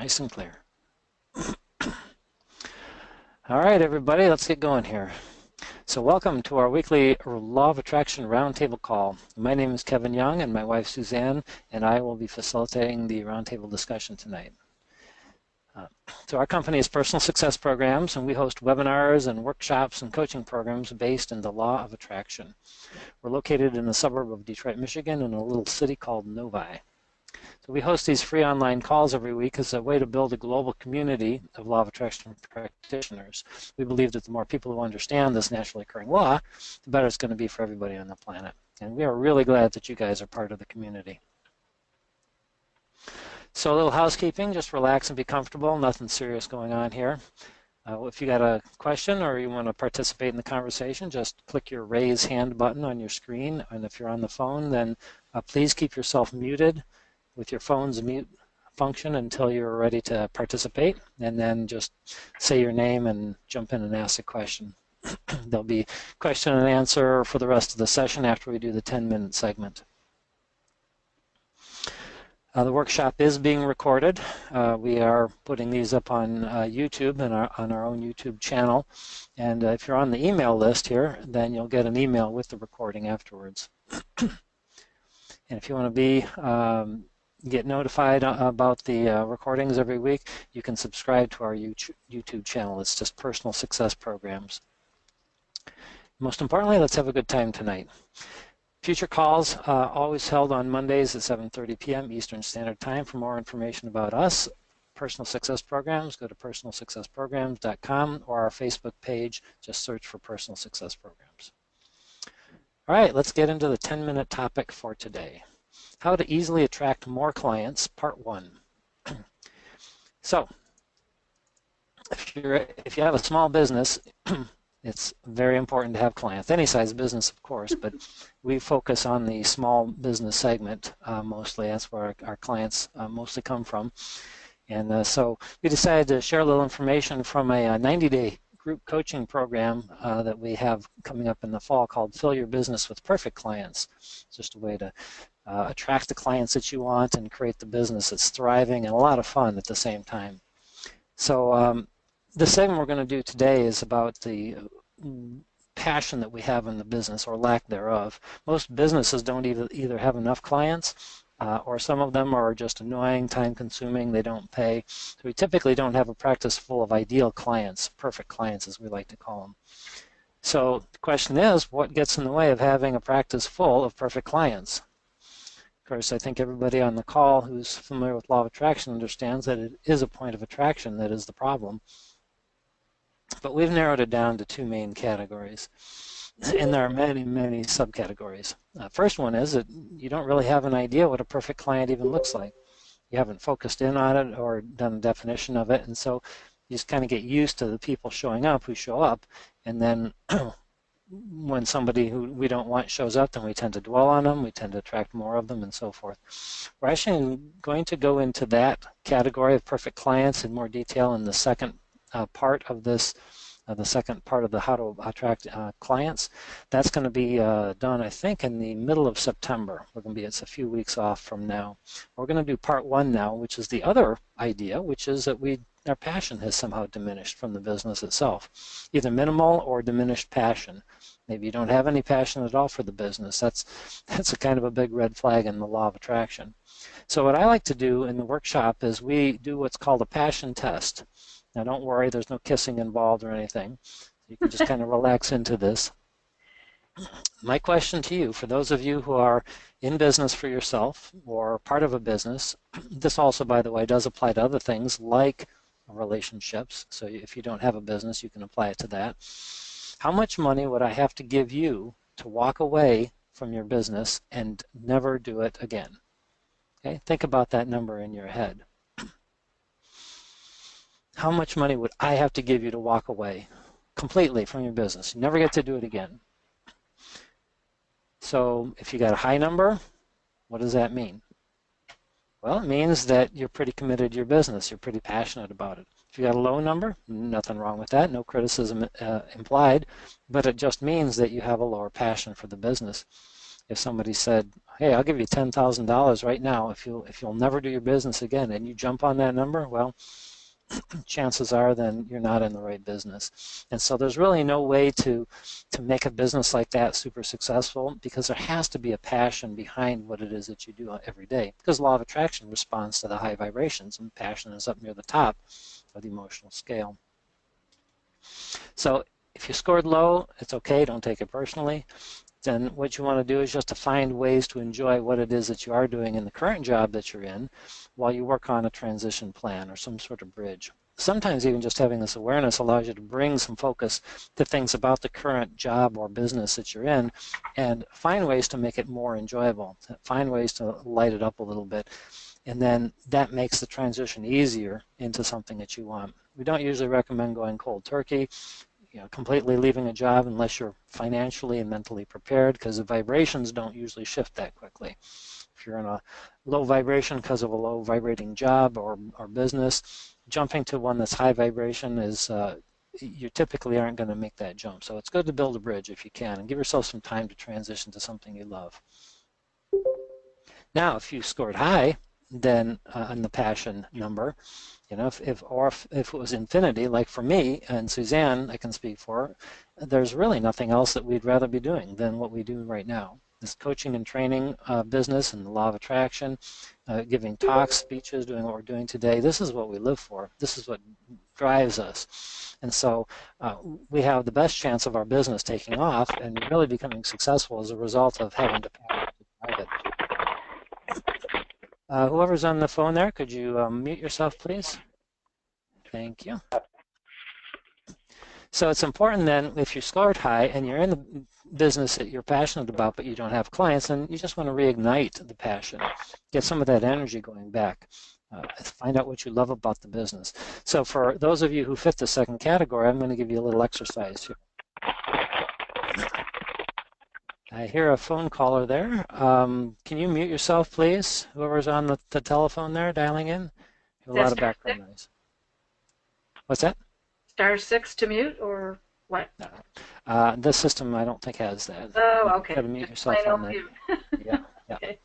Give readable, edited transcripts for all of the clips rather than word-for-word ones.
Nice and clear. All right, everybody, let's get going here. So welcome to our weekly Law of Attraction Roundtable call. My name is Kevin Young, and my wife Suzanne and I will be facilitating the roundtable discussion tonight. So our company is Personal Success Programs, and we host webinars and workshops and coaching programs based in the Law of Attraction. We're located in the suburb of Detroit, Michigan, in a little city called Novi. So we host these free online calls every week as a way to build a global community of Law of Attraction practitioners. We believe that the more people who understand this naturally occurring law, the better it's going to be for everybody on the planet. And we are really glad that you guys are part of the community. So a little housekeeping, just relax and be comfortable, nothing serious going on here. If you got a question or you want to participate in the conversation, just click your raise hand button on your screen. And if you're on the phone, then please keep yourself muted with your phone's mute function until you're ready to participate, and then just say your name and jump in and ask a question. There'll be question and answer for the rest of the session after we do the 10-minute segment. The workshop is being recorded. We are putting these up on YouTube and on our own YouTube channel. And if you're on the email list here, then you'll get an email with the recording afterwards. And if you want to get notified about the recordings every week, you can subscribe to our YouTube channel. It's just Personal Success Programs. Most importantly, let's have a good time tonight. Future calls always held on Mondays at 7:30 p.m. Eastern Standard Time. For more information about us, Personal Success Programs, go to personalsuccessprograms.com or our Facebook page. Just search for Personal Success Programs. All right, let's get into the 10-minute topic for today. How to easily attract more clients, part 1. So, if you have a small business, it's very important to have clients. Any size business, of course, but we focus on the small business segment mostly. That's where our clients mostly come from. And so we decided to share a little information from a 90-day group coaching program that we have coming up in the fall called Fill Your Business with Perfect Clients. It's just a way to attract the clients that you want and create the business that's thriving and a lot of fun at the same time. So the segment we're going to do today is about the passion that we have in the business or lack thereof. Most businesses don't either have enough clients or some of them are just annoying, time-consuming, they don't pay. So we typically don't have a practice full of ideal clients, perfect clients as we like to call them. So the question is, what gets in the way of having a practice full of perfect clients? Of course, I think everybody on the call who's familiar with Law of Attraction understands that it is a point of attraction that is the problem. But we've narrowed it down to 2 main categories, and there are many, many subcategories. First one is that you don't really have an idea what a perfect client even looks like. You haven't focused in on it or done a definition of it, and so you just kind of get used to the people showing up who show up, and then when somebody who we don't want shows up, then we tend to dwell on them, we tend to attract more of them, and so forth. We're actually going to go into that category of perfect clients in more detail in the second part of this, the second part of the how to attract clients. That's going to be done, I think, in the middle of September. It's a few weeks off from now. We're going to do part 1 now, which is the other idea, which is that our passion has somehow diminished from the business itself, either minimal or diminished passion. Maybe you don't have any passion at all for the business. That's a kind of a big red flag in the Law of Attraction. So what I like to do in the workshop is we do what's called a passion test. Now don't worry, there's no kissing involved or anything. You can just kind of relax into this. My question to you, for those of you who are in business for yourself or part of a business, this also, by the way, does apply to other things like relationships. So if you don't have a business, you can apply it to that. How much money would I have to give you to walk away from your business and never do it again? Okay, think about that number in your head. How much money would I have to give you to walk away completely from your business? You never get to do it again. So if you got a high number, what does that mean? Well, it means that you're pretty committed to your business. You're pretty passionate about it. If you got a low number, nothing wrong with that. No criticism implied, but it just means that you have a lower passion for the business. If somebody said, hey, I'll give you $10,000 right now if you'll never do your business again, and you jump on that number, well, chances are then you're not in the right business. And so there's really no way to make a business like that super successful, because there has to be a passion behind what it is that you do every day, because law of attraction responds to the high vibrations, and passion is up near the top of the emotional scale. So if you scored low, it's okay, don't take it personally. Then what you want to do is just to find ways to enjoy what it is that you are doing in the current job that you're in while you work on a transition plan or some sort of bridge. Sometimes even just having this awareness allows you to bring some focus to things about the current job or business that you're in and find ways to make it more enjoyable, find ways to light it up a little bit. And then that makes the transition easier into something that you want. We don't usually recommend going cold turkey, completely leaving a job unless you're financially and mentally prepared, because the vibrations don't usually shift that quickly. If you're in a low vibration because of a low vibrating job or business, jumping to one that's high vibration is you typically aren't going to make that jump. So it's good to build a bridge if you can and give yourself some time to transition to something you love. Now, if you scored high, then on the passion number, if it was infinity, like for me and Suzanne, I can speak for, there's really nothing else that we'd rather be doing than what we do right now. This coaching and training business and the law of attraction, giving talks, speeches, doing what we're doing today, this is what we live for. This is what drives us. And so we have the best chance of our business taking off and really becoming successful as a result of having the power to drive it. Whoever's on the phone there, could you mute yourself, please? Thank you. So it's important then, if you're scored high and you're in the business that you're passionate about, but you don't have clients, and you just want to reignite the passion, get some of that energy going back, find out what you love about the business. So for those of you who fit the second category, I'm going to give you a little exercise here. I hear a phone caller there. Can you mute yourself, please? Whoever's on the telephone there dialing in. A lot of background noise. What's that? *6 to mute, or what? This system, I don't think, has that. Oh, okay. You got to mute yourself on there. Yeah. Okay.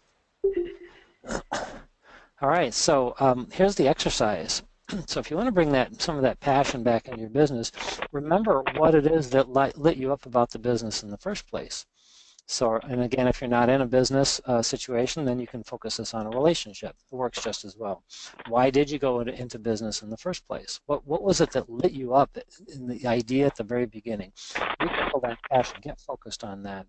All right. So here's the exercise. So if you want to bring some of that passion back into your business, remember what it is that lit you up about the business in the first place. So, and again, if you're not in a business situation, then you can focus this on a relationship. It works just as well. Why did you go into business in the first place? What was it that lit you up in the idea at the very beginning? Rekindle that passion. Get focused on that.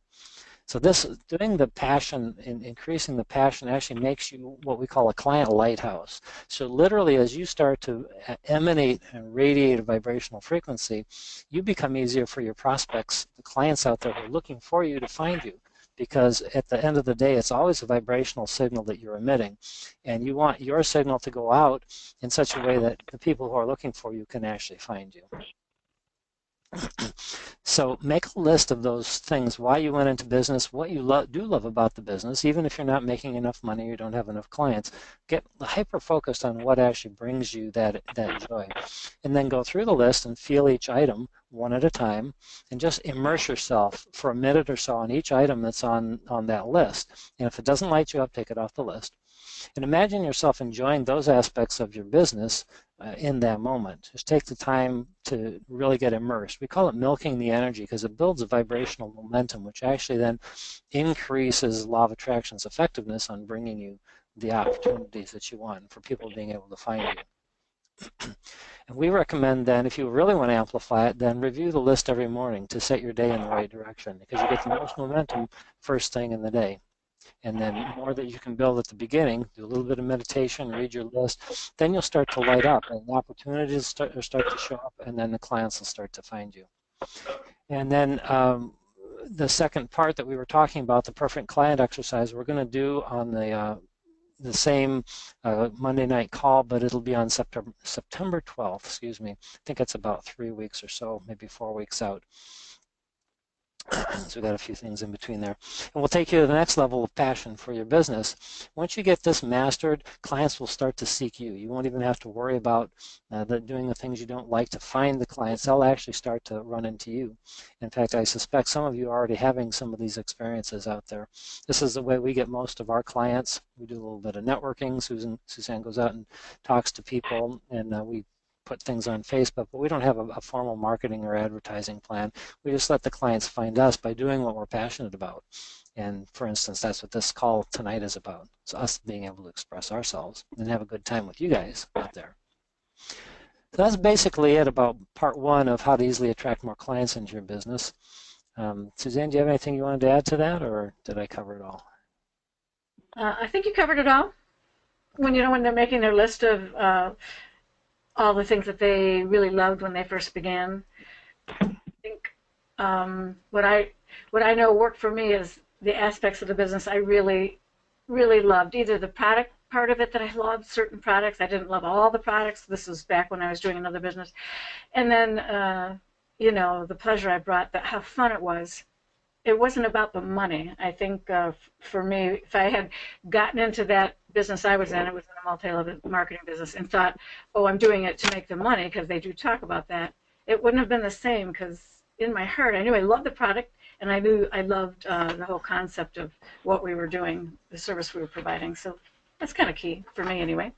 So doing the passion, increasing the passion, actually makes you what we call a client lighthouse. So literally, as you start to emanate and radiate a vibrational frequency, you become easier for your prospects, the clients out there who are looking for you, to find you. Because at the end of the day, it's always a vibrational signal that you're emitting. And you want your signal to go out in such a way that the people who are looking for you can actually find you. So make a list of those things, why you went into business, what you do love about the business, even if you're not making enough money or you don't have enough clients. Get hyper-focused on what actually brings you that joy. And then go through the list and feel each item one at a time, and just immerse yourself for a minute or so on each item that's on that list. And if it doesn't light you up, take it off the list. And imagine yourself enjoying those aspects of your business in that moment. Just take the time to really get immersed. We call it milking the energy because it builds a vibrational momentum, which actually then increases law of attraction's effectiveness on bringing you the opportunities that you want, for people being able to find you. And we recommend then, if you really want to amplify it, then review the list every morning to set your day in the right direction, because you get the most momentum first thing in the day. And then more that you can build at the beginning, do a little bit of meditation, read your list, then you'll start to light up and the opportunities start to show up, and then the clients will start to find you. And then the second part that we were talking about, the perfect client exercise, we're going to do on the same Monday night call, but it'll be on September 12th, excuse me. I think it's about 3 weeks or so, maybe 4 weeks out. So we've got a few things in between there. And we'll take you to the next level of passion for your business. Once you get this mastered, clients will start to seek you. You won't even have to worry about doing the things you don't like to find the clients. They'll actually start to run into you. In fact, I suspect some of you are already having some of these experiences out there. This is the way we get most of our clients. We do a little bit of networking. Suzanne goes out and talks to people, and we put things on Facebook, but we don't have a formal marketing or advertising plan. We just let the clients find us by doing what we're passionate about. And for instance, that's what this call tonight is about. It's us being able to express ourselves and have a good time with you guys out there. So that's basically it about part one of how to easily attract more clients into your business. Suzanne, do you have anything you wanted to add to that, or did I cover it all? I think you covered it all. When they're making their list of all the things that they really loved when they first began, I think what I know worked for me is the aspects of the business I really, really loved. Either the product part of it, that I loved certain products. I didn't love all the products. This was back when I was doing another business. And then, the pleasure I brought, how fun it was. It wasn't about the money. I think for me, if I had gotten into that business I was in, it was in a multi-level marketing business, and thought, oh, I'm doing it to make the money, because they do talk about that, it wouldn't have been the same, because in my heart, I knew I loved the product, and I knew I loved the whole concept of what we were doing, the service we were providing. So that's kind of key for me anyway.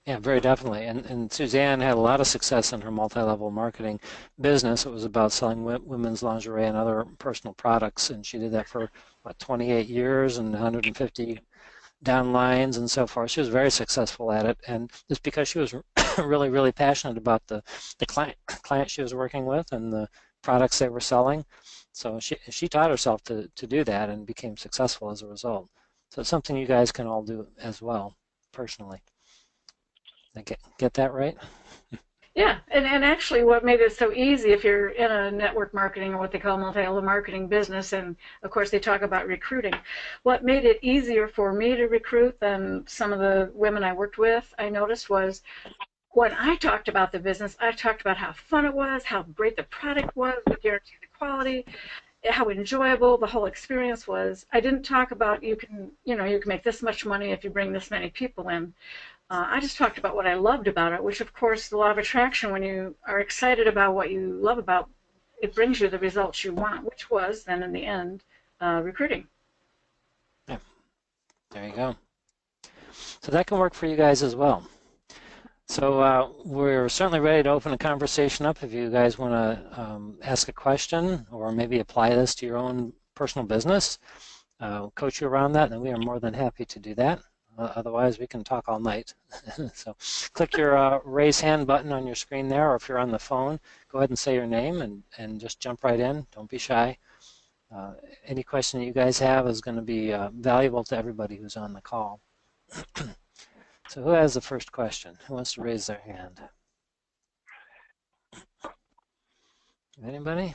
Yeah, very definitely. And Suzanne had a lot of success in her multi-level marketing business. It was about selling women's lingerie and other personal products, and she did that for 28 years and 150 downlines and so forth. She was very successful at it, and it's because she was really, really passionate about the client she was working with and the products they were selling. So she taught herself to do that and became successful as a result. So it's something you guys can all do as well, personally. Get that right? Yeah, and actually what made it so easy, if you're in a network marketing or what they call multi-level marketing business, and of course they talk about recruiting, what made it easier for me to recruit than some of the women I worked with, I noticed, was when I talked about the business, I talked about how fun it was, how great the product was, we guaranteed the quality, how enjoyable the whole experience was. I didn't talk about you can make this much money if you bring this many people in. I just talked about what I loved about it, which, of course, the law of attraction, when you are excited about what you love about, it brings you the results you want, which was then, in the end, recruiting. Yeah, there you go. So that can work for you guys as well. So we're certainly ready to open a conversation up if you guys want to ask a question or maybe apply this to your own personal business, coach you around that, and we are more than happy to do that. Otherwise, we can talk all night. So click your raise hand button on your screen there, or if you're on the phone, go ahead and say your name and just jump right in. Don't be shy. Any question that you guys have is going to be valuable to everybody who's on the call. So who has the first question? Who wants to raise their hand? Anybody?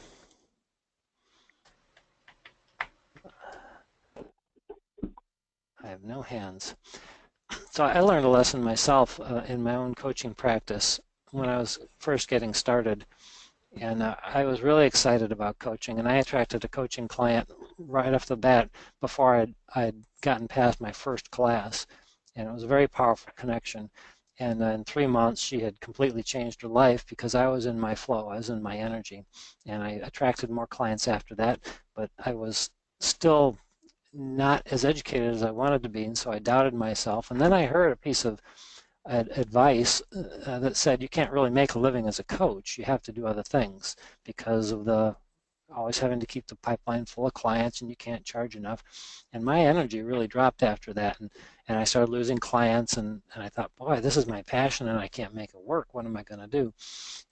I have no hands. So I learned a lesson myself in my own coaching practice when I was first getting started. And I was really excited about coaching, and I attracted a coaching client right off the bat before I'd gotten past my first class. And it was a very powerful connection. And in 3 months, she had completely changed her life because I was in my flow, I was in my energy. And I attracted more clients after that, but I was still not as educated as I wanted to be, and so I doubted myself. And then I heard a piece of advice that said you can't really make a living as a coach. You have to do other things because of the always having to keep the pipeline full of clients, and you can't charge enough. And my energy really dropped after that, and I started losing clients, and I thought, boy, this is my passion, and I can't make it work. What am I going to do?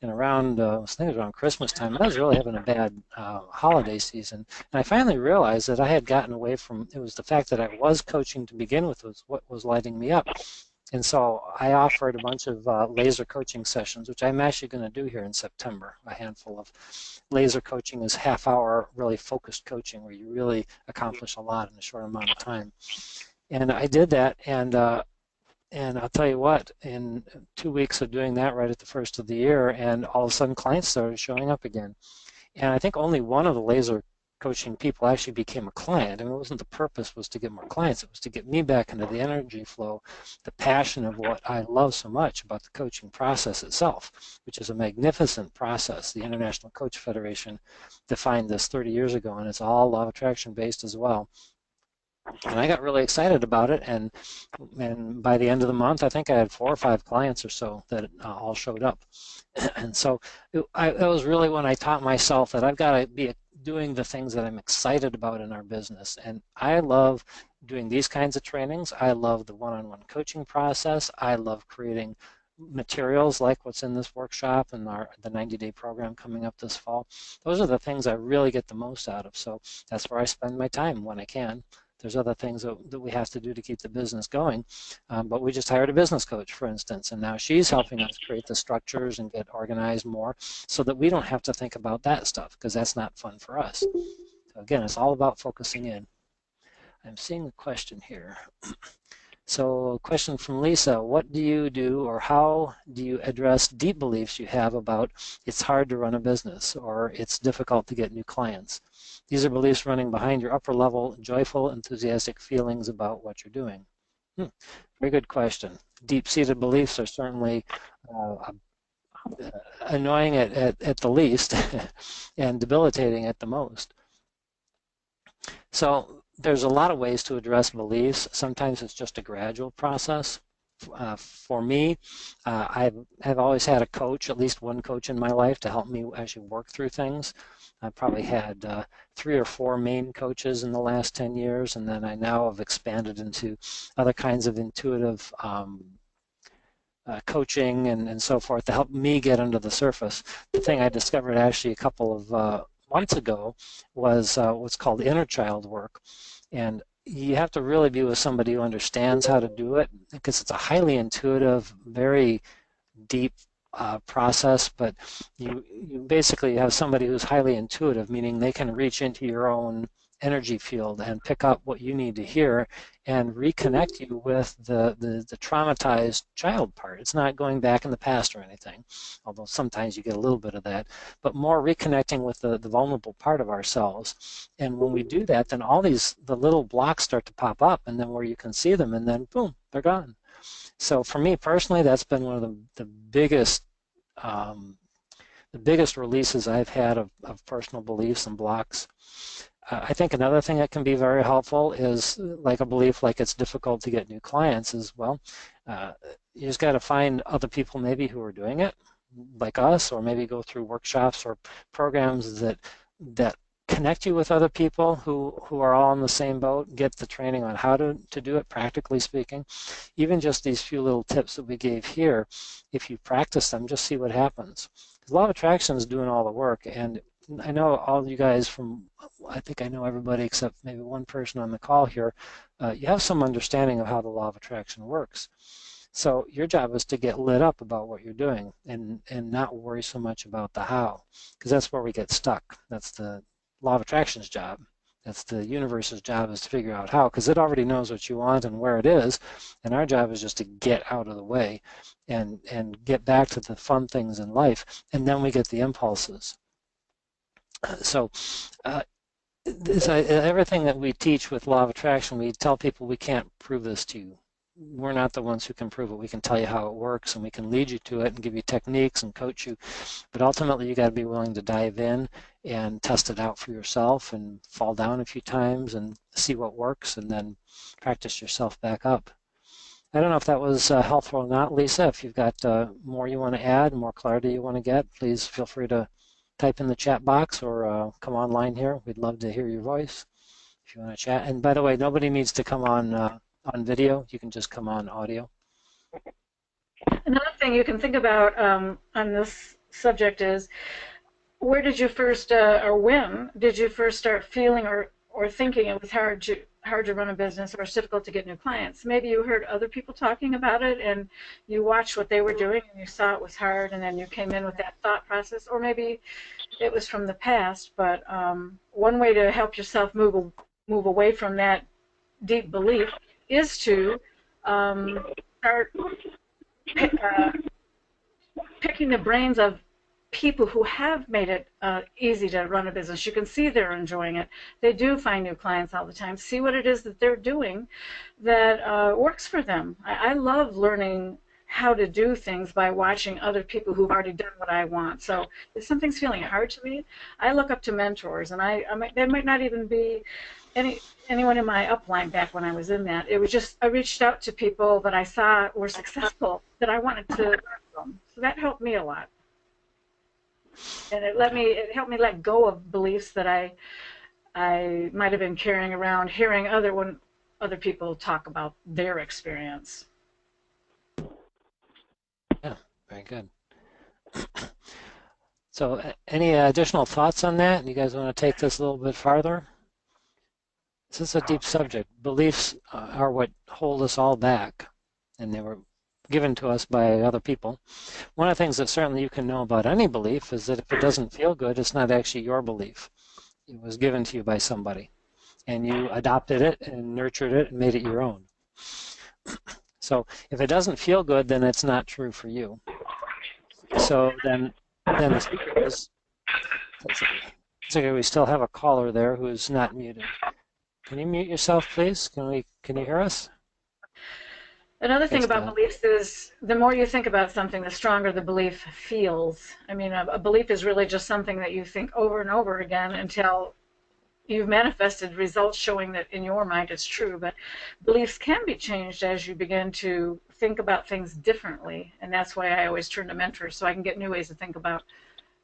And around, I was thinking around Christmas time, I was really having a bad holiday season, and I finally realized that I had gotten away from, it was the fact that I was coaching to begin with was what was lighting me up. And so I offered a bunch of laser coaching sessions, which I'm actually going to do here in September. A handful of laser coaching is half-hour, really focused coaching where you really accomplish a lot in a short amount of time. And I did that, and I'll tell you what, in 2 weeks of doing that right at the first of the year, and all of a sudden clients started showing up again. And I think only one of the laser coaching people actually became a client. I mean, it wasn't the purpose was to get more clients. It was to get me back into the energy flow, the passion of what I love so much about the coaching process itself, which is a magnificent process. The International Coach Federation defined this 30 years ago, and it's all law of attraction based as well. And I got really excited about it, and by the end of the month, I think I had 4 or 5 clients or so that all showed up. And so that was really when I taught myself that I've got to be doing the things that I'm excited about in our business. And I love doing these kinds of trainings. I love the one-on-one coaching process. I love creating materials like what's in this workshop and the 90-day program coming up this fall. Those are the things I really get the most out of. So that's where I spend my time when I can. There's other things that we have to do to keep the business going, but we just hired a business coach, for instance, and now she's helping us create the structures and get organized more so that we don't have to think about that stuff, because that's not fun for us. So again, it's all about focusing in. I'm seeing a question here. So a question from Lisa, what do you do, or how do you address deep beliefs you have about it's hard to run a business or it's difficult to get new clients? These are beliefs running behind your upper level, joyful, enthusiastic feelings about what you're doing. Very good question. Deep-seated beliefs are certainly annoying at the least and debilitating at the most. So there's a lot of ways to address beliefs. Sometimes it's just a gradual process. For me, I've always had a coach, at least one coach in my life, to help me actually work through things. I've probably had 3 or 4 main coaches in the last 10 years, and then I now have expanded into other kinds of intuitive coaching and so forth to help me get under the surface. The thing I discovered actually a couple of months ago was what's called inner child work. And you have to really be with somebody who understands how to do it, because it's a highly intuitive, very deep process, but you basically have somebody who's highly intuitive, meaning they can reach into your own energy field and pick up what you need to hear and reconnect you with the traumatized child part. It's not going back in the past or anything, although sometimes you get a little bit of that, but more reconnecting with the vulnerable part of ourselves. And when we do that, then all the little blocks start to pop up, and then where you can see them, and then boom, they're gone. So for me personally, that's been one of the biggest releases I've had of personal beliefs and blocks. I think another thing that can be very helpful is like a belief like it's difficult to get new clients is, well, you just got to find other people maybe who are doing it like us, or maybe go through workshops or programs that connect you with other people who are all in the same boat, get the training on how to do it, practically speaking. Even just these few little tips that we gave here, if you practice them, just see what happens. Because Law of Attraction is doing all the work, and I know all you guys I think I know everybody except maybe one person on the call here, you have some understanding of how the Law of Attraction works. So your job is to get lit up about what you're doing and not worry so much about the how, because that's where we get stuck. That's the Law of Attraction's job. That's the universe's job, is to figure out how, because it already knows what you want and where it is, and our job is just to get out of the way and get back to the fun things in life, and then we get the impulses. So everything that we teach with Law of Attraction, we tell people we can't prove this to you. We're not the ones who can prove it. We can tell you how it works, and we can lead you to it and give you techniques and coach you. But ultimately, you got to be willing to dive in and test it out for yourself and fall down a few times and see what works, and then practice yourself back up. I don't know if that was helpful or not, Lisa. If you've got more you want to add, more clarity you want to get, please feel free to type in the chat box or come online here. We'd love to hear your voice if you want to chat. And by the way, nobody needs to come on video. You can just come on audio. Another thing you can think about on this subject is, where did you first, or when did you first start feeling or thinking it was hard to run a business, or it's difficult to get new clients? Maybe you heard other people talking about it and you watched what they were doing and you saw it was hard, and then you came in with that thought process, or maybe it was from the past. But one way to help yourself move away from that deep belief is to start picking the brains of people who have made it easy to run a business. You can see they're enjoying it. They do find new clients all the time. See what it is that they're doing that works for them. I love learning how to do things by watching other people who've already done what I want. So if something's feeling hard to me, I look up to mentors, and they might not even be anyone in my upline back when I was in that. It was just I reached out to people that I saw were successful that I wanted to learn from. So that helped me a lot. And it helped me let go of beliefs that I might have been carrying around, hearing other people talk about their experience. Yeah, very good. So any additional thoughts on that? You guys want to take this a little bit farther? This is a deep subject. Beliefs are what hold us all back, and they were given to us by other people. One of the things that certainly you can know about any belief is that if it doesn't feel good, it's not actually your belief. It was given to you by somebody, and you adopted it and nurtured it and made it your own. So if it doesn't feel good, then it's not true for you. So then the secret is, we still have a caller there who's not muted. Can you mute yourself, please? Can you hear us? Another thing about beliefs is the more you think about something, the stronger the belief feels. I mean, a belief is really just something that you think over and over again until you've manifested results showing that in your mind it's true. But beliefs can be changed as you begin to think about things differently. And that's why I always turn to mentors, so I can get new ways to think about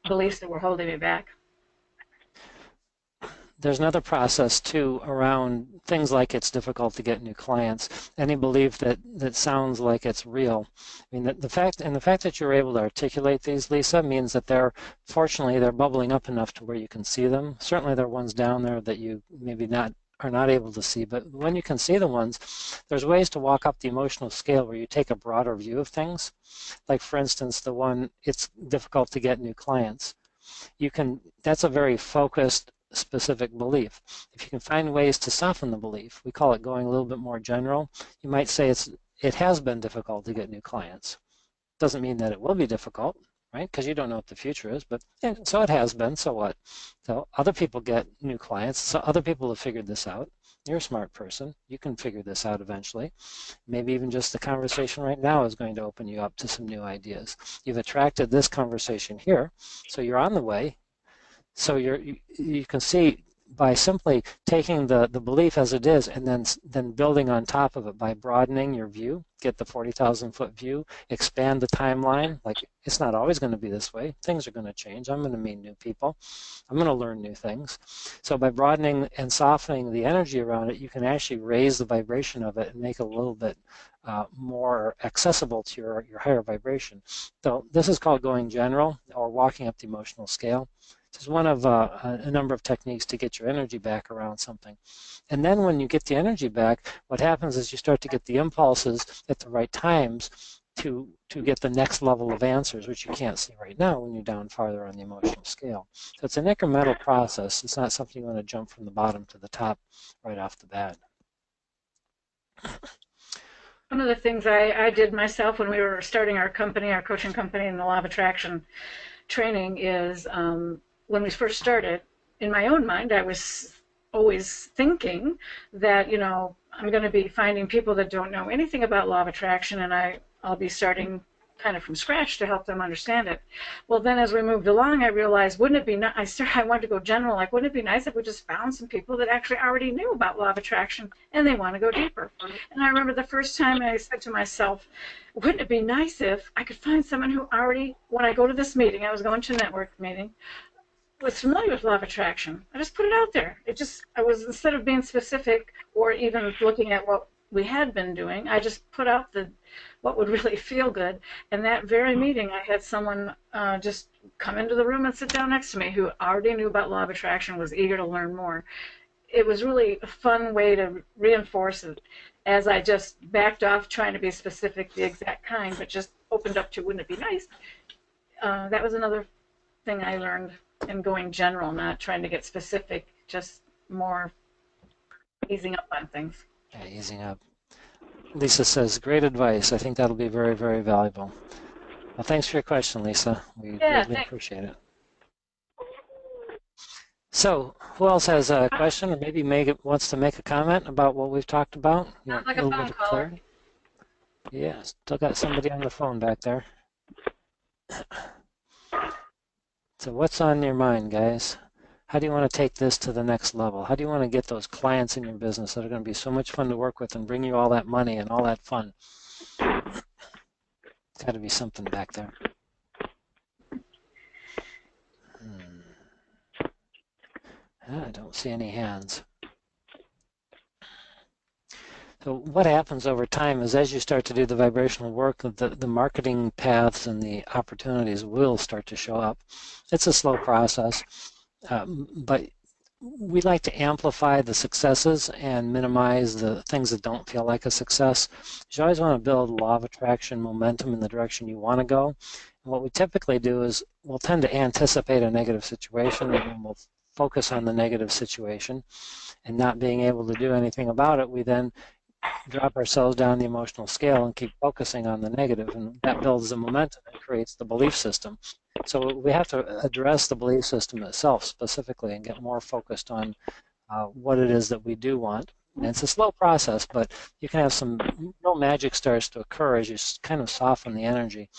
beliefs that were holding me back. There's another process too around things like it's difficult to get new clients. Any belief that sounds like it's real. I mean, the fact that you're able to articulate these, Lisa, means that fortunately they're bubbling up enough to where you can see them. Certainly there are ones down there that you maybe are not able to see, but when you can see the ones, there's ways to walk up the emotional scale where you take a broader view of things. Like for instance, the one, it's difficult to get new clients. That's a very focused, specific belief. If you can find ways to soften the belief, we call it going a little bit more general. You might say it has been difficult to get new clients. Doesn't mean that it will be difficult, right? Because you don't know what the future is, but yeah, so it has been, so what? So other people get new clients, so other people have figured this out. You're a smart person. You can figure this out eventually. Maybe even just the conversation right now is going to open you up to some new ideas. You've attracted this conversation here, so you're on the way. So you can see by simply taking the belief as it is and then building on top of it by broadening your view, get the 40,000-foot view, expand the timeline. Like, it's not always going to be this way. Things are going to change. I'm going to meet new people. I'm going to learn new things. So by broadening and softening the energy around it, you can actually raise the vibration of it and make it a little bit more accessible to your higher vibration. So this is called going general or walking up the emotional scale. This is one of a number of techniques to get your energy back around something. And then when you get the energy back, what happens is you start to get the impulses at the right times to get the next level of answers, which you can't see right now when you're down farther on the emotional scale. So it's an incremental process. It's not something you want to jump from the bottom to the top right off the bat. One of the things I did myself when we were starting our company, our coaching company, in the Law of Attraction training is when we first started, in my own mind, I was always thinking that, I'm going to be finding people that don't know anything about Law of Attraction, and I'll be starting kind of from scratch to help them understand it. Well, then as we moved along, I realized, wouldn't it be nice, I wanted to go general, like, wouldn't it be nice if we just found some people that actually already knew about Law of Attraction and they want to go deeper? And I remember the first time I said to myself, wouldn't it be nice if I could find someone who already, when I go to this meeting, I was going to a network meeting, was familiar with Law of Attraction. I just put it out there. I was, instead of being specific or even looking at what we had been doing, I just put out what would really feel good. And that very meeting, I had someone just come into the room and sit down next to me who already knew about Law of Attraction, was eager to learn more. It was really a fun way to reinforce it as I just backed off trying to be specific, the exact kind, but just opened up to, wouldn't it be nice? That was another thing I learned in going general, not trying to get specific, just more easing up on things. Yeah, easing up. Lisa says, great advice. I think that'll be very, very valuable. Well, thanks for your question, Lisa. We Yeah, greatly thanks. appreciate it. So, who else has a question, or maybe wants to make a comment about what we've talked about? You Sounds want like a a little phone bit of caller. clarity? Yeah, still got somebody on the phone back there. So, what's on your mind, guys? How do you want to take this to the next level? How do you want to get those clients in your business that are going to be so much fun to work with and bring you all that money and all that fun? It's got to be something back there. I don't see any hands. So what happens over time is as you start to do the vibrational work, the marketing paths and the opportunities will start to show up. It's a slow process, but we like to amplify the successes and minimize the things that don't feel like a success. You always want to build law of attraction momentum in the direction you want to go. And what we typically do is we'll tend to anticipate a negative situation and then we'll focus on the negative situation and not being able to do anything about it, we then drop ourselves down the emotional scale and keep focusing on the negative, and that builds the momentum and creates the belief system. So we have to address the belief system itself specifically and get more focused on what it is that we do want. And it's a slow process, but you can have some real magic starts to occur as you kind of soften the energy.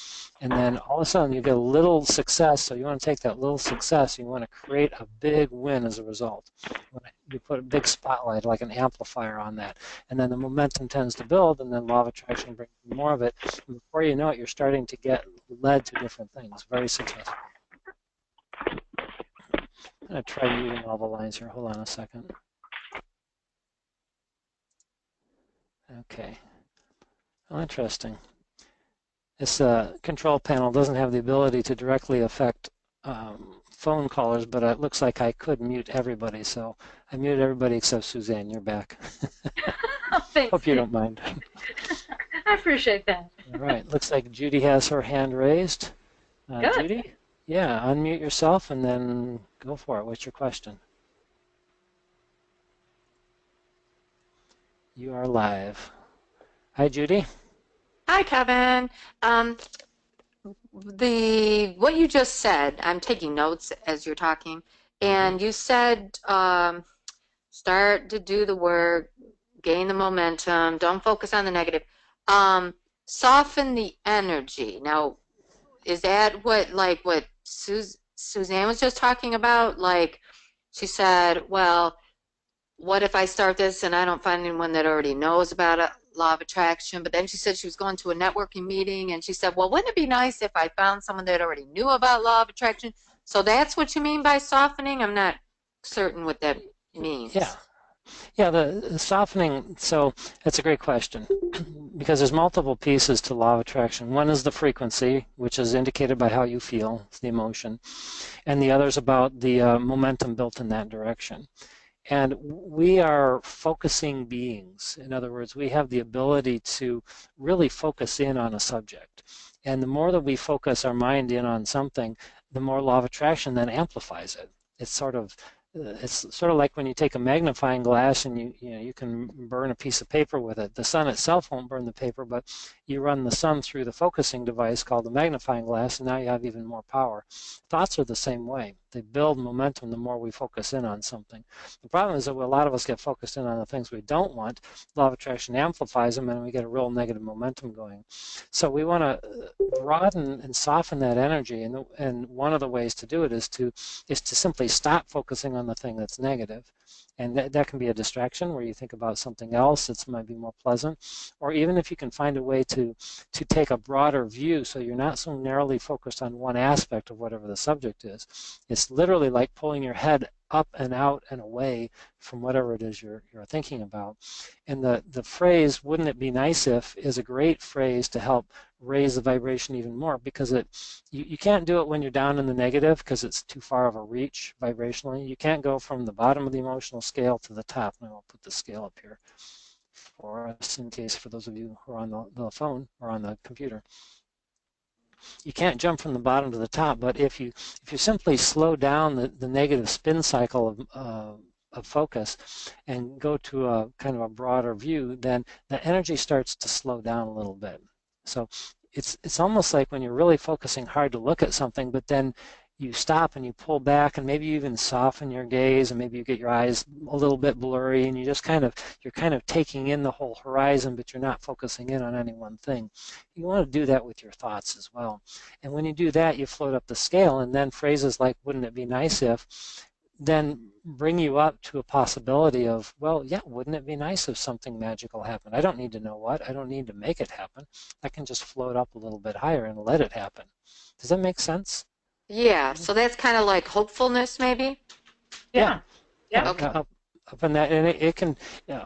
And then all of a sudden you get a little success. So you want to take that little success, you want to create a big win as a result. You put a big spotlight, like an amplifier on that. And then the momentum tends to build, and then law of attraction brings more of it. And before you know it, you're starting to get led to different things. Very successful. I'm going to try muting all the lines here. Hold on a second. Okay. Oh, interesting. This control panel doesn't have the ability to directly affect phone callers, but it looks like I could mute everybody. So I muted everybody except Suzanne. You're back. Oh, thanks. Hope you don't mind. I appreciate that. All right. Looks like Judy has her hand raised. Good. Judy? Yeah, unmute yourself and then go for it. What's your question? You are live. Hi, Judy. Hi, Kevin. Um, the what you just said, I'm taking notes as you're talking, and you said start to do the work, gain the momentum, don't focus on the negative. Soften the energy. Now, is that what Suzanne was just talking about? Like she said, well, what if I start this and I don't find anyone that already knows about it, law of attraction? But then she said she was going to a networking meeting and she said, well, wouldn't it be nice if I found someone that already knew about law of attraction? So that's what you mean by softening? I'm not certain what that Yeah. means. Yeah, the softening, so that's a great question because there's multiple pieces to law of attraction. One is the frequency, which is indicated by how you feel, it's the emotion, and the other is about the momentum built in that direction. And we are focusing beings. In other words, we have the ability to really focus in on a subject. And the more that we focus our mind in on something, the more law of attraction then amplifies it. It's sort of like when you take a magnifying glass and you can burn a piece of paper with it. The sun itself won't burn the paper, but you run the sun through the focusing device called the magnifying glass, and now you have even more power. Thoughts are the same way. They build momentum the more we focus in on something. The problem is that a lot of us get focused in on the things we don't want. Law of attraction amplifies them, and we get a real negative momentum going. So we want to broaden and soften that energy, and one of the ways to do it is to simply stop focusing on the thing that's negative. And that can be a distraction where you think about something else that might be more pleasant. Or even if you can find a way to take a broader view so you're not so narrowly focused on one aspect of whatever the subject is. It's literally like pulling your head up and out and away from whatever it is you're thinking about. And the phrase, wouldn't it be nice if, is a great phrase to help raise the vibration even more because you can't do it when you're down in the negative because it's too far of a reach vibrationally. You can't go from the bottom of the emotional scale to the top. And I'll put the scale up here for us in case for those of you who are on the phone or on the computer. You can't jump from the bottom to the top, but if you simply slow down the negative spin cycle of focus and go to a kind of a broader view, then the energy starts to slow down a little bit. So it's almost like when you're really focusing hard to look at something, but then you stop and you pull back and maybe you even soften your gaze and maybe you get your eyes a little bit blurry and you're kind of taking in the whole horizon, but you're not focusing in on any one thing. You want to do that with your thoughts as well. And when you do that, you float up the scale, and then phrases like wouldn't it be nice if then bring you up to a possibility of, well, yeah, wouldn't it be nice if something magical happened? I don't need to know what. I don't need to make it happen. I can just float up a little bit higher and let it happen. Does that make sense? Yeah, so that's kind of like hopefulness, maybe? Yeah. Yeah. Okay. Up in that, and it can,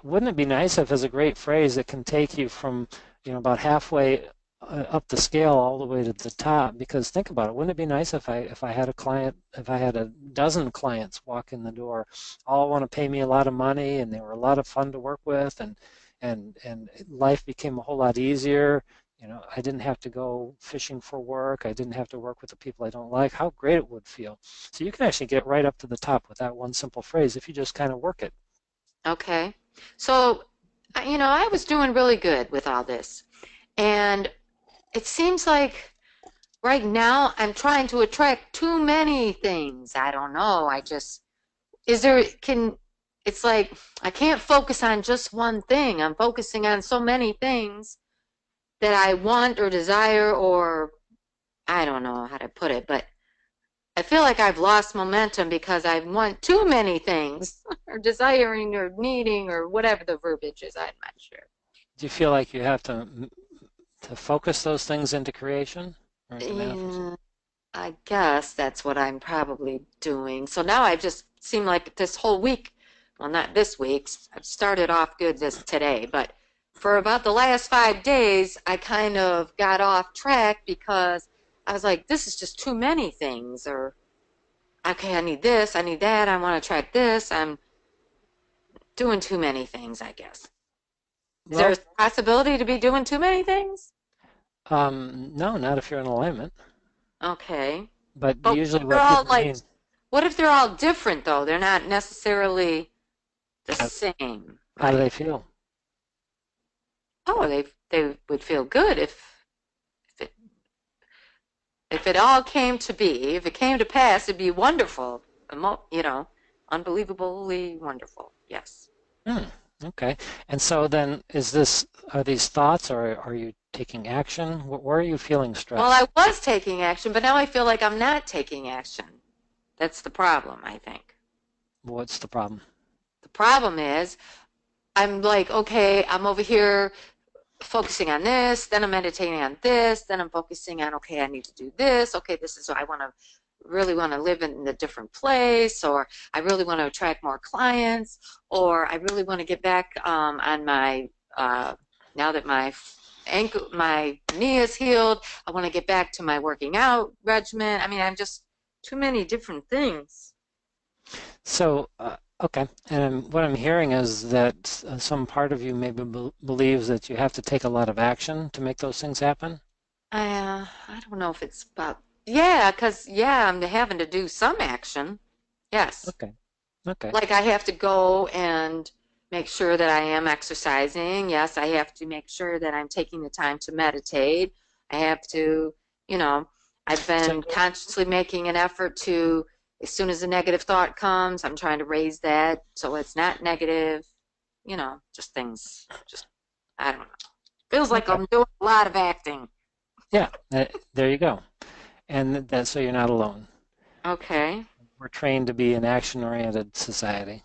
wouldn't it be nice if, as a great phrase, it can take you from, about halfway up the scale all the way to the top? Because think about it, wouldn't it be nice if I had a client, if I had a dozen clients walk in the door, all want to pay me a lot of money, and they were a lot of fun to work with, and life became a whole lot easier. I didn't have to go fishing for work. I didn't have to work with the people I don't like. How great it would feel. So you can actually get right up to the top with that one simple phrase if you just kind of work it. Okay. So, I was doing really good with all this. And it seems like right now I'm trying to attract too many things. I don't know. It's like I can't focus on just one thing. I'm focusing on so many things that I want or desire, or I don't know how to put it, but I feel like I've lost momentum because I want too many things or desiring or needing or whatever the verbiage is. I'm not sure. Do you feel like you have to focus those things into creation or into manifestation? Yeah, I guess that's what I'm probably doing. So now I just seem like this whole week, well, not this week, I've started off good today, but for about the last 5 days, I kind of got off track because I was like, this is just too many things, or okay, I need this, I need that, I want to track this. I'm doing too many things, I guess. Is there a Well, possibility to be doing too many things? no, not if you're in alignment. Okay. But But usually they're what all people like, mean, what if they're all different though? They're not necessarily the how, same, how do they right? feel? Oh, they would feel good if it if it all came to be, if it came to pass, it'd be wonderful. Unbelievably wonderful. Yes. Hmm, okay. And so then are these thoughts, or are you taking action? Where are you feeling Well, I stress? was taking action, but now I feel like I'm not taking action. That's the problem, I think. What's the problem? The problem is I'm like, okay, I'm over here focusing on this, then I'm meditating on this, then I'm focusing on, okay, I need to do this. Okay, this is, I want to really want to live in a different place, or I really want to attract more clients, or I really want to get back on my, now that my ankle, my knee is healed, I want to get back to my working out regimen. I mean, I'm just too many different things. So, okay. And what I'm hearing is that some part of you maybe believes that you have to take a lot of action to make those things happen. I don't know if it's about, yeah, because, yeah, I'm having to do some action. Yes. Okay. Okay. Like I have to go and make sure that I am exercising. Yes, I have to make sure that I'm taking the time to meditate. I have to, you know, I've So, been consciously making an effort to, as soon as a negative thought comes, I'm trying to raise that so it's not negative, just things, just, I don't know. Feels like okay. I'm doing a lot of acting. Yeah, there you go. And that's so you're not alone. Okay. We're trained to be an action-oriented society,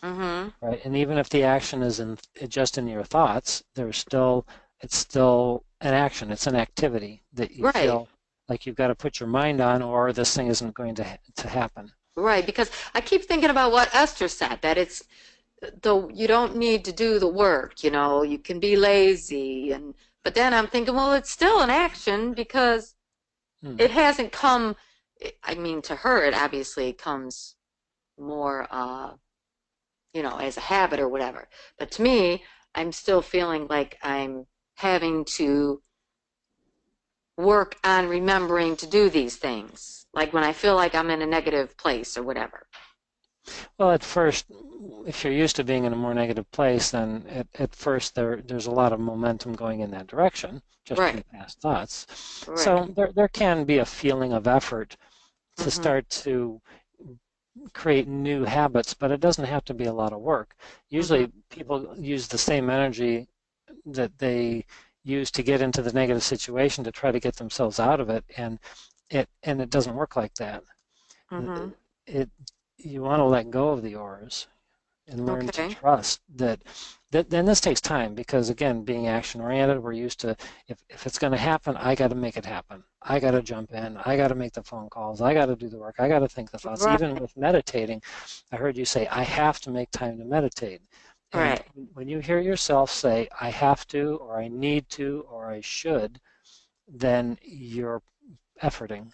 Mm-hmm. right? And even if the action is just in your thoughts, it's still an action. It's an activity that you Right. feel like you've got to put your mind on, or this thing isn't going to happen. Right. Because I keep thinking about what Esther said, that it's though you don't need to do the work, you can be lazy but then I'm thinking, well, it's still an action because Hmm. it hasn't come, I mean, to her it obviously comes more as a habit or whatever. But to me, I'm still feeling like I'm having to work on remembering to do these things. Like when I feel like I'm in a negative place or whatever. Well, at first, if you're used to being in a more negative place, then at first there's a lot of momentum going in that direction, just from Right, past thoughts. right. So there can be a feeling of effort to Mm-hmm. start to create new habits, but it doesn't have to be a lot of work. Mm-hmm. Usually people use the same energy that they use to get into the negative situation to try to get themselves out of it, and it doesn't work like that. Mm-hmm. It You want to let go of the oars and learn to Okay. trust that then this takes time because again being action oriented we're used to if it's going to happen I got to make it happen. I got to jump in, I got to make the phone calls, I got to do the work, I got to think the thoughts. Right, Even with meditating, I heard you say I have to make time to meditate, and right. when you hear yourself say I have to or I need to or I should, then you're efforting.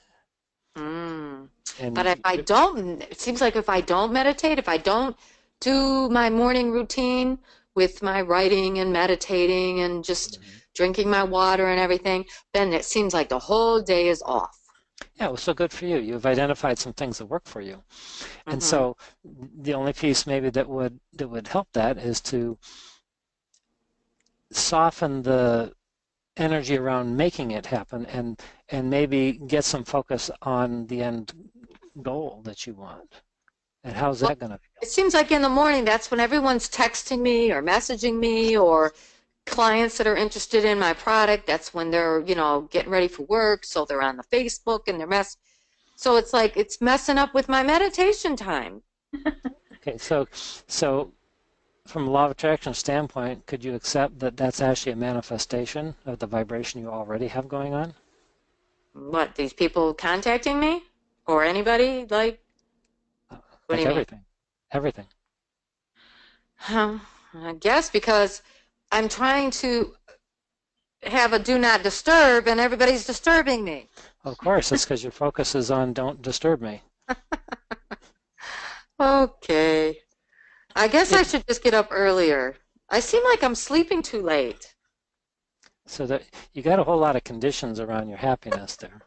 Mm. But And if I don't, it seems like if I don't meditate, if I don't do my morning routine with my writing and meditating and just drinking my water and everything, then it seems like the whole day is off. yeah, well, so good for you. You've identified some things that work for you. And Mm-hmm. so the only piece maybe that would help that is to soften the energy around making it happen and maybe get some focus on the end goal that you want. And how's Well, that going to feel? it seems like in the morning, that's when everyone's texting me or messaging me or clients that are interested in my product. That's when they're, getting ready for work. So they're on the Facebook and so it's like it's messing up with my meditation time. Okay, so from a law of attraction standpoint, could you accept that that's actually a manifestation of the vibration you already have going on? What, these people contacting me? Or anybody? Like, what do Like you mean? everything, everything. I guess because I'm trying to have a do not disturb and everybody's disturbing me. Of course, it's because your focus is on don't disturb me. Okay. I guess I It, should just get up earlier. I seem like I'm sleeping too late. so that you got a whole lot of conditions around your happiness there.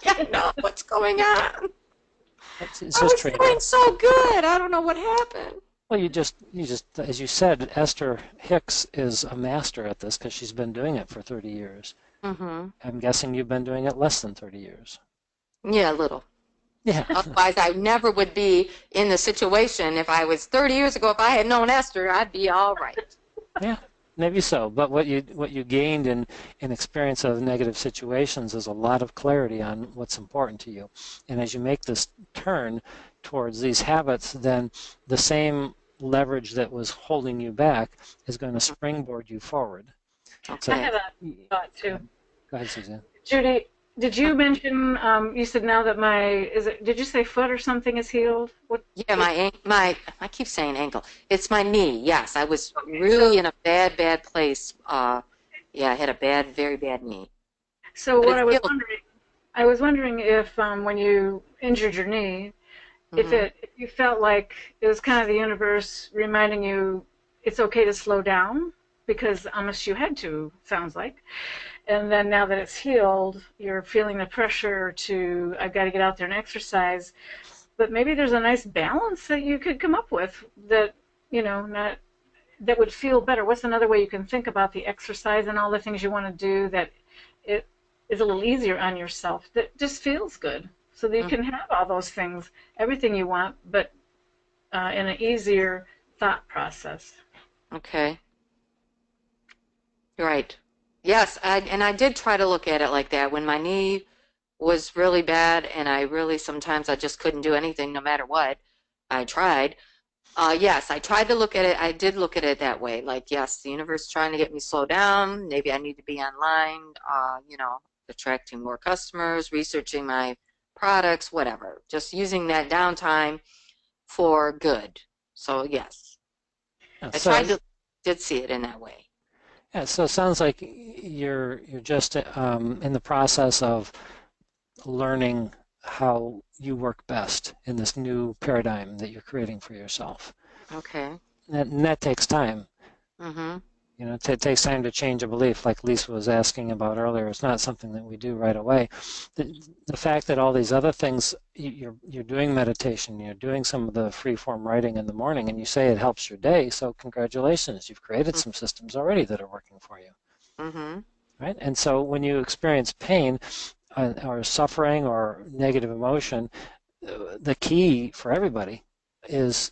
I know what's going on. It's I just was trade doing off. so good. I don't know what happened. Well, you just, as you said, Esther Hicks is a master at this because she's been doing it for 30 years. Mm-hmm. I'm guessing you've been doing it less than 30 years. Yeah, a little. Yeah, Otherwise, I never would be in the situation. If I was 30 years ago, if I had known Esther, I'd be all right. yeah, maybe so. But what you gained in experience of negative situations is a lot of clarity on what's important to you. And as you make this turn towards these habits, then the same leverage that was holding you back is going to springboard you forward. I So, Okay. have a go thought too. ahead, go ahead, Suzanne. Judy, did you mention, you said now that did you say foot or something is healed? Yeah, I keep saying ankle. It's my knee. Yes, I was Okay, really in a bad, bad place. Yeah, I had a bad, very bad knee. so But what it's healed. I was wondering if when you injured your knee, Hmm. if you felt like it was kind of the universe reminding you it's okay to slow down because almost you had to, sounds like. And then now that it's healed, you're feeling the pressure to I've got to get out there and exercise. But maybe there's a nice balance that you could come up with that not that would feel better. What's another way you can think about the exercise and all the things you want to do that it is a little easier on yourself that just feels good so that you can have all those things, everything you want, but in an easier thought process. Okay. Right. Yes, and I did try to look at it like that when my knee was really bad and I really sometimes I just couldn't do anything no matter what. I tried. Yes, I tried to look at it. I did look at it that way. Like, yes, the universe is trying to get me slow down. Maybe I need to be online, attracting more customers, researching my products, whatever. Just using that downtime for good. So, yes, Yeah, I so did see it in that way. yeah, so it sounds like you're just in the process of learning how you work best in this new paradigm that you're creating for yourself. Okay. And that takes time. Mm-hmm. You know, it takes time to change a belief, like Lisa was asking about earlier. It's not something that we do right away. The fact that all these other things, you're doing meditation, you're doing some of the free form writing in the morning, and you say it helps your day, so congratulations, you've created some systems already that are working for you. Mm-hmm. Right? And so when you experience pain or suffering or negative emotion, the key for everybody is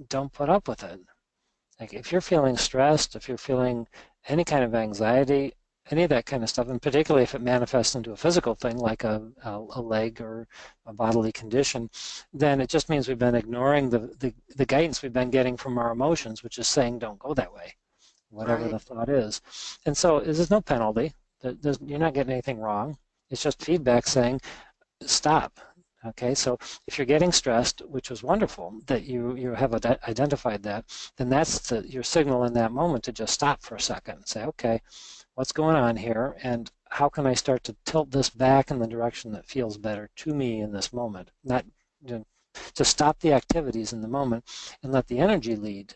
don't put up with it. Like if you're feeling stressed, if you're feeling any kind of anxiety, any of that kind of stuff, and particularly if it manifests into a physical thing like a leg or a bodily condition, then it just means we've been ignoring the guidance we've been getting from our emotions, which is saying don't go that way, whatever Right. the thought is. And so there's no penalty. You're not getting anything wrong. It's just feedback saying stop. Okay, so if you're getting stressed, which was wonderful that you have identified that, then that's your signal in that moment to just stop for a second and say, okay, what's going on here, and how can I start to tilt this back in the direction that feels better to me in this moment? Not to stop the activities in the moment and let the energy lead.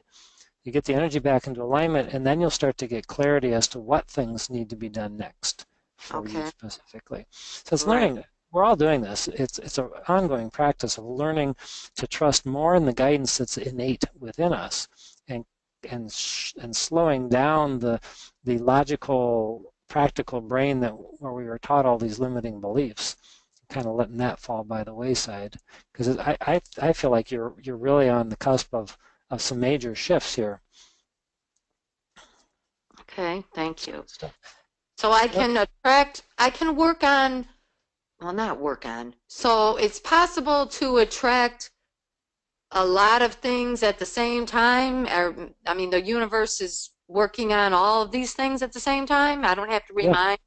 You get the energy back into alignment, and then you'll start to get clarity as to what things need to be done next for you Okay. specifically. So it's Right. learning. We're all doing this. It's an ongoing practice of learning to trust more in the guidance that's innate within us, and and slowing down the logical, practical brain that where we were taught all these limiting beliefs, kind of letting that fall by the wayside. Because I feel like you're really on the cusp of some major shifts here. Okay. Thank you. So, So I yep. can attract, I can work on, well, not work on. So it's possible to attract a lot of things at the same time. Or, I mean, the universe is working on all of these things at the same time. I don't have to Yeah. remind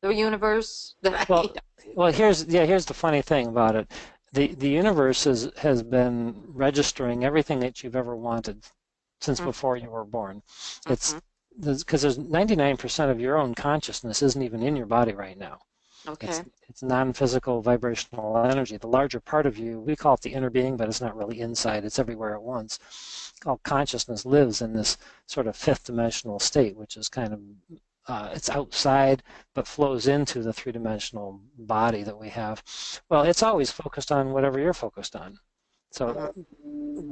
the universe that I, Well, here's the funny thing about it. The universe has been registering everything that you've ever wanted since before you were born. It's Mhm. because there's 99% of your own consciousness isn't even in your body right now. It's Okay. it's non-physical vibrational energy. The larger part of you, we call it the inner being, but it's not really inside. It's everywhere at once. All consciousness lives in this sort of fifth dimensional state, which is kind of it's outside but flows into the three-dimensional body that we have. Well, it's always focused on whatever you're focused on. So Mhm.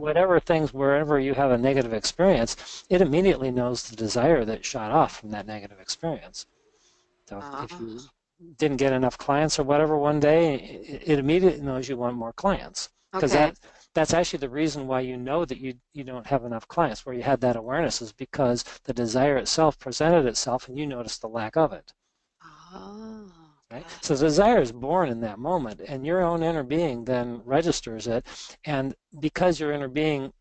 whatever things, wherever you have a negative experience, it immediately knows the desire that shot off from that negative experience. So if you Ah, didn't get enough clients or whatever one day, it immediately knows you want more clients. Because okay. that's actually the reason why you know that you don't have enough clients, where you had that awareness is because the desire itself presented itself and you noticed the lack of it. Oh, Right? God. So the desire is born in that moment, and your own inner being then registers it. And because your inner being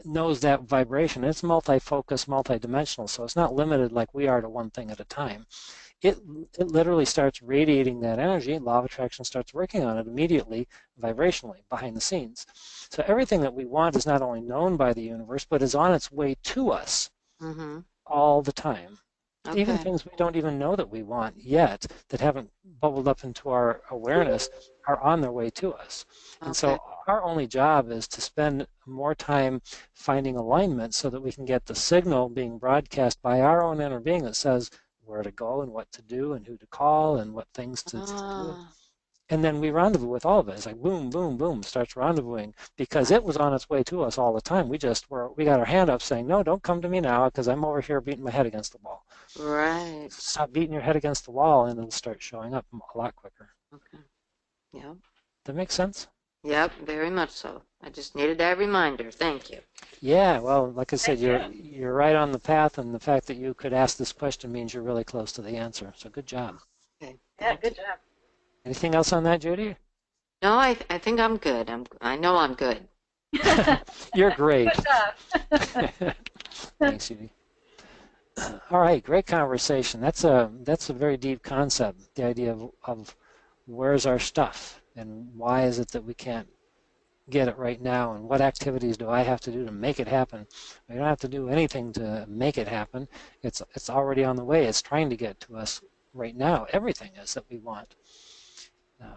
knows that vibration, it's multi-focus, multi-dimensional, so it's not limited like we are to one thing at a time. It, it literally starts radiating that energy. Law of attraction starts working on it immediately, vibrationally, behind the scenes. So everything that we want is not only known by the universe, but is on its way to us Mm-hmm. all the time. Even Okay. things we don't even know that we want yet, that haven't bubbled up into our awareness, are on their way to us. And Okay. so our only job is to spend more time finding alignment so that we can get the signal being broadcast by our own inner being that says where to go and what to do and who to call and what things to do. Ah, And then we rendezvous with all of it. It's like boom, boom, boom, starts rendezvousing because right. it was on its way to us all the time. We got our hand up saying, no, don't come to me now because I'm over here beating my head against the wall. Right. Stop beating your head against the wall and it'll start showing up a lot quicker. Okay. Yep. That makes sense? Yep. Very much so. I just needed that reminder. Thank you. Yeah, well, like I said, Thank you. you're right on the path, and the fact that you could ask this question means you're really close to the answer. So good job. Okay. Yeah, Thank good you. job. Anything else on that, Judy? No, I think I'm good. I know I'm good. You're Good great. job. Thanks, Judy. All right, great conversation. That's a very deep concept. The idea of where's our stuff and why is it that we can't get it right now, and what activities do I have to do to make it happen? We don't have to do anything to make it happen. It's already on the way. It's trying to get to us right now. Everything is that we want.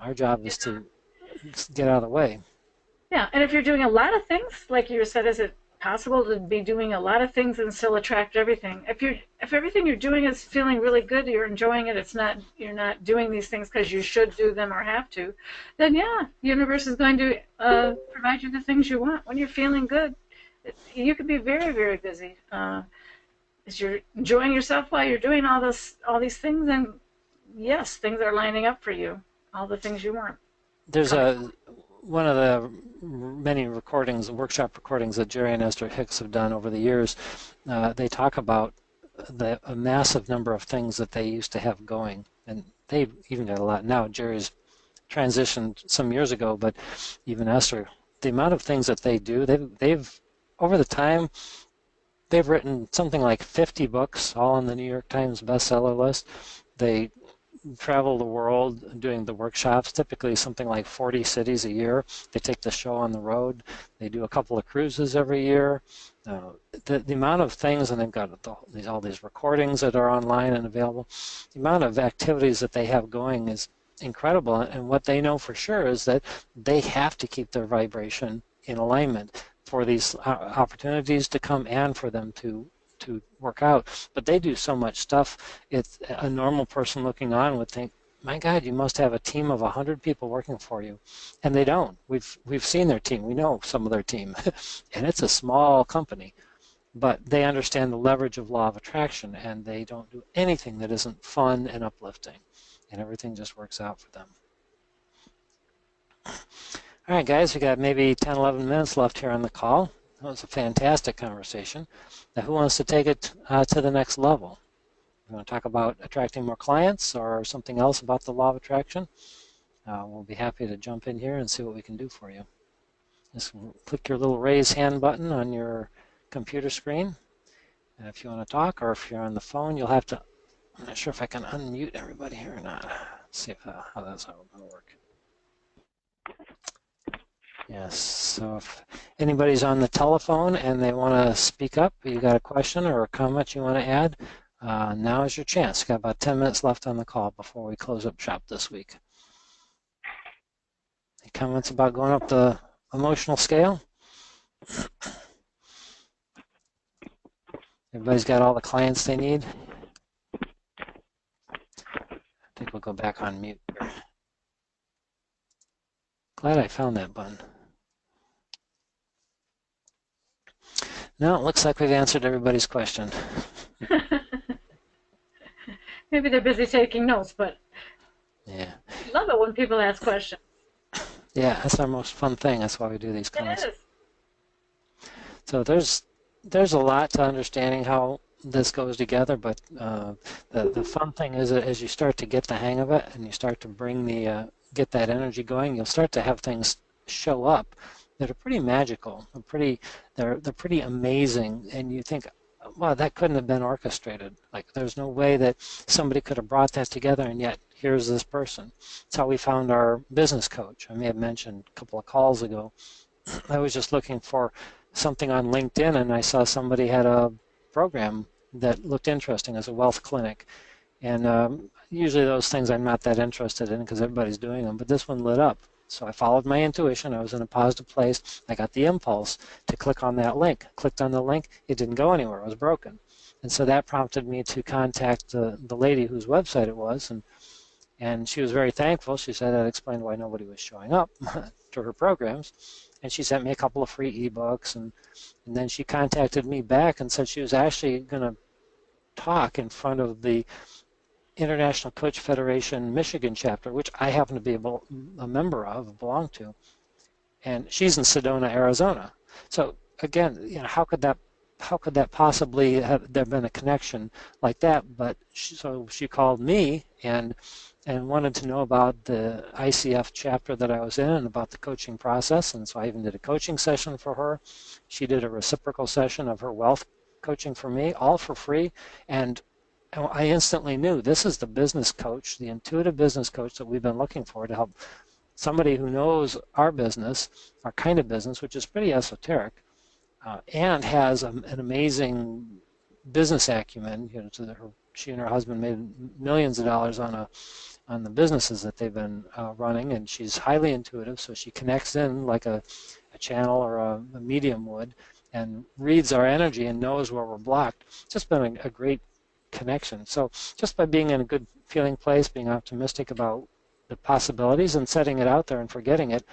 Our job is to get out of the way. Yeah, and if you're doing a lot of things, like you said, is it possible to be doing a lot of things and still attract everything. If everything you're doing is feeling really good, you're enjoying it, you're not doing these things because you should do them or have to, then yeah, the universe is going to provide you the things you want. When you're feeling good, you can be very, very busy. As you're enjoying yourself while you're doing all these things, and yes, things are lining up for you, all the things you want. There's one of the many recordings, workshop recordings that Jerry and Esther Hicks have done over the years. They talk about a massive number of things that they used to have going, and they've even got a lot now. Jerry's transitioned some years ago, but even Esther, the amount of things that they do, they've over the time, they've written something like 50 books, all on the New York Times bestseller list. They travel the world doing the workshops, typically something like 40 cities a year. They take the show on the road. They do a couple of cruises every year. The amount of things, and they've got all these recordings that are online and available, the amount of activities that they have going is incredible. And what they know for sure is that they have to keep their vibration in alignment for these opportunities to come and for them to work out. But they do so much stuff. It's a normal person looking on would think, my God, you must have a team of 100 people working for you. And they don't. We've seen their team. We know some of their team. And it's a small company. But they understand the leverage of law of attraction, and they don't do anything that isn't fun and uplifting. And everything just works out for them. All right, guys, we got maybe 10, 11 minutes left here on the call. That was a fantastic conversation. Now, who wants to take it to the next level? You want to talk about attracting more clients or something else about the law of attraction? We'll be happy to jump in here and see what we can do for you. Just click your little raise hand button on your computer screen. And if you want to talk, or if you're on the phone, you'll have to, I'm not sure if I can unmute everybody here or not. Let's see how that's going to work. Yes, so if anybody's on the telephone and they want to speak up, you got a question or a comment you want to add, now is your chance. We've got about 10 minutes left on the call before we close up shop this week. Any comments about going up the emotional scale? Everybody's got all the clients they need? I think we'll go back on mute here. Glad I found that button. No, it looks like we've answered everybody's question. Maybe they're busy taking notes, but yeah, I love it when people ask questions. Yeah, that's our most fun thing. That's why we do these calls. It is. So there's a lot to understanding how this goes together, but the fun thing is that as you start to get the hang of it and you start to bring get that energy going, you'll start to have things show up that are pretty magical. They're pretty amazing, and you think, wow, that couldn't have been orchestrated. Like, there's no way that somebody could have brought that together, and yet here's this person. That's how we found our business coach. I may have mentioned a couple of calls ago. I was just looking for something on LinkedIn, and I saw somebody had a program that looked interesting as a wealth clinic. And usually those things I'm not that interested in because everybody's doing them, but this one lit up. So I followed my intuition. I was in a positive place. I got the impulse to click on that link. Clicked on the link. It didn't go anywhere. It was broken. And so that prompted me to contact the lady whose website it was. And she was very thankful. She said that explained why nobody was showing up to her programs. And she sent me a couple of free ebooks. And then she contacted me back and said she was actually going to talk in front of the International Coach Federation Michigan chapter, which I happen to be a member of, belong to, and she's in Sedona, Arizona. So again, how could that possibly have there been a connection like that? But so she called me and wanted to know about the ICF chapter that I was in and about the coaching process, and so I even did a coaching session for her. She did a reciprocal session of her wealth coaching for me, all for free, and I instantly knew this is the business coach, the intuitive business coach that we've been looking for to help somebody who knows our business, our kind of business, which is pretty esoteric, and has an amazing business acumen. She and her husband made millions of dollars on the businesses that they've been running, and she's highly intuitive, so she connects in like a channel or a medium would, and reads our energy and knows where we're blocked. It's just been a great connection. So just by being in a good feeling place, being optimistic about the possibilities and setting it out there and forgetting it,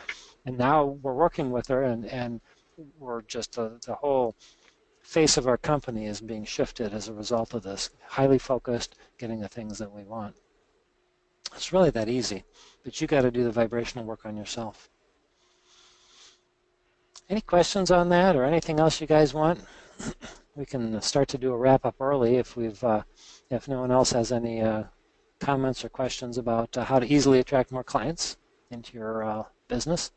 and now we're working with her, and we're just the whole face of our company is being shifted as a result of this. Highly focused, getting the things that we want. It's really that easy, but you got to do the vibrational work on yourself. Any questions on that, or anything else you guys want? We can start to do a wrap up early if no one else has any comments or questions about how to easily attract more clients into your business.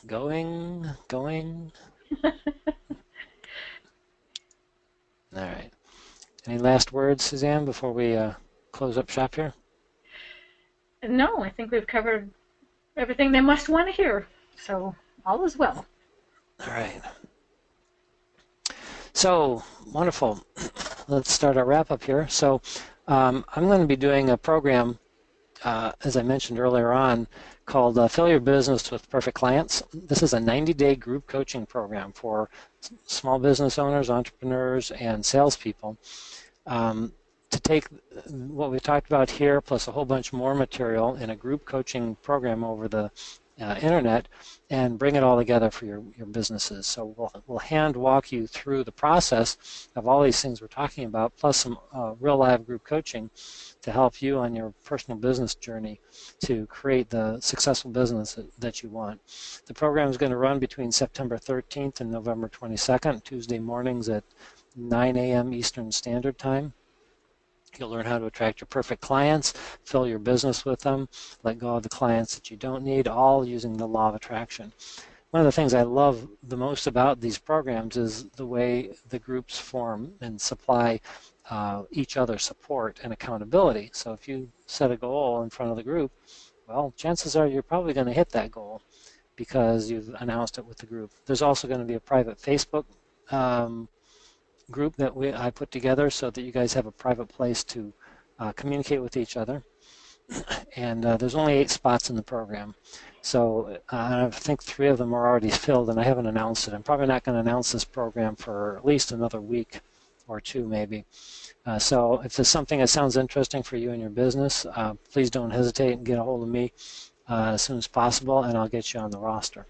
Going. All right. Any last words, Suzanne, before we close up shop here? No, I think we've covered everything they must want to hear. So all is well. All right. So, wonderful. Let's start our wrap up here. So I'm going to be doing a program, as I mentioned earlier on, called Fill Your Business with Perfect Clients. This is a 90-day group coaching program for small business owners, entrepreneurs, and salespeople. To take what we talked about here plus a whole bunch more material in a group coaching program over the internet and bring it all together for your businesses. So we'll hand walk you through the process of all these things we're talking about, plus some real live group coaching to help you on your personal business journey to create the successful business that you want. The program is going to run between September 13th and November 22nd, Tuesday mornings at 9 a.m. Eastern Standard Time. You'll learn how to attract your perfect clients, fill your business with them, let go of the clients that you don't need, all using the law of attraction. One of the things I love the most about these programs is the way the groups form and supply each other support and accountability. So if you set a goal in front of the group, well, chances are you're probably going to hit that goal because you've announced it with the group. There's also going to be a private Facebook group that I put together so that you guys have a private place to communicate with each other. And there's only 8 spots in the program. So I think 3 of them are already filled, and I haven't announced it. I'm probably not going to announce this program for at least another week or 2 maybe. So if there's something that sounds interesting for you and your business, please don't hesitate and get a hold of me as soon as possible, and I'll get you on the roster.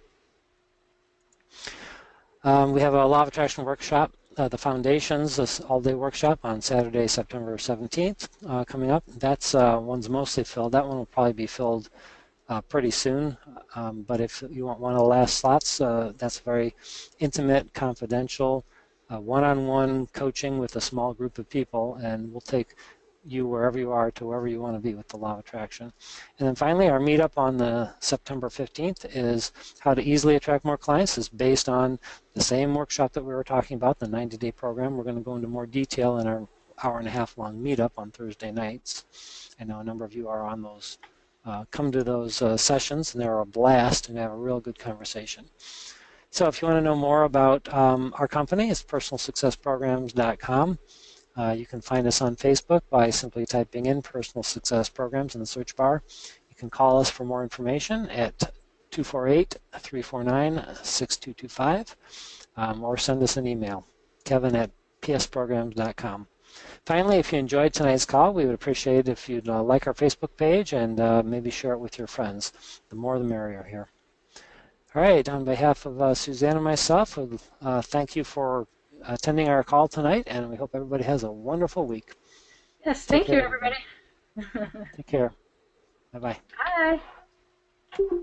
We have a Law of Attraction workshop, the Foundations, this all-day workshop on Saturday, September 17th coming up. That's one's mostly filled. That one will probably be filled pretty soon. But if you want one of the last slots, that's very intimate, confidential, one-on-one coaching with a small group of people, and we'll take you wherever you are to wherever you want to be with the Law of Attraction. And then finally, our meetup on the September 15th is how to easily attract more clients. It's based on the same workshop that we were talking about, the 90-day program. We're going to go into more detail in our hour-and-a-half long meetup on Thursday nights. I know a number of you are on those. Come to those sessions, and they're a blast, and have a real good conversation. So if you want to know more about our company, it's personalsuccessprograms.com. You can find us on Facebook by simply typing in Personal Success Programs in the search bar. You can call us for more information at 248-349-6225 or send us an email, kevin@psprograms.com. Finally, if you enjoyed tonight's call, we would appreciate it if you'd like our Facebook page and maybe share it with your friends. The more the merrier here. All right, on behalf of Suzanne and myself, thank you for attending our call tonight, and we hope everybody has a wonderful week. Yes, thank you, everybody. Take care. Bye-bye. Bye.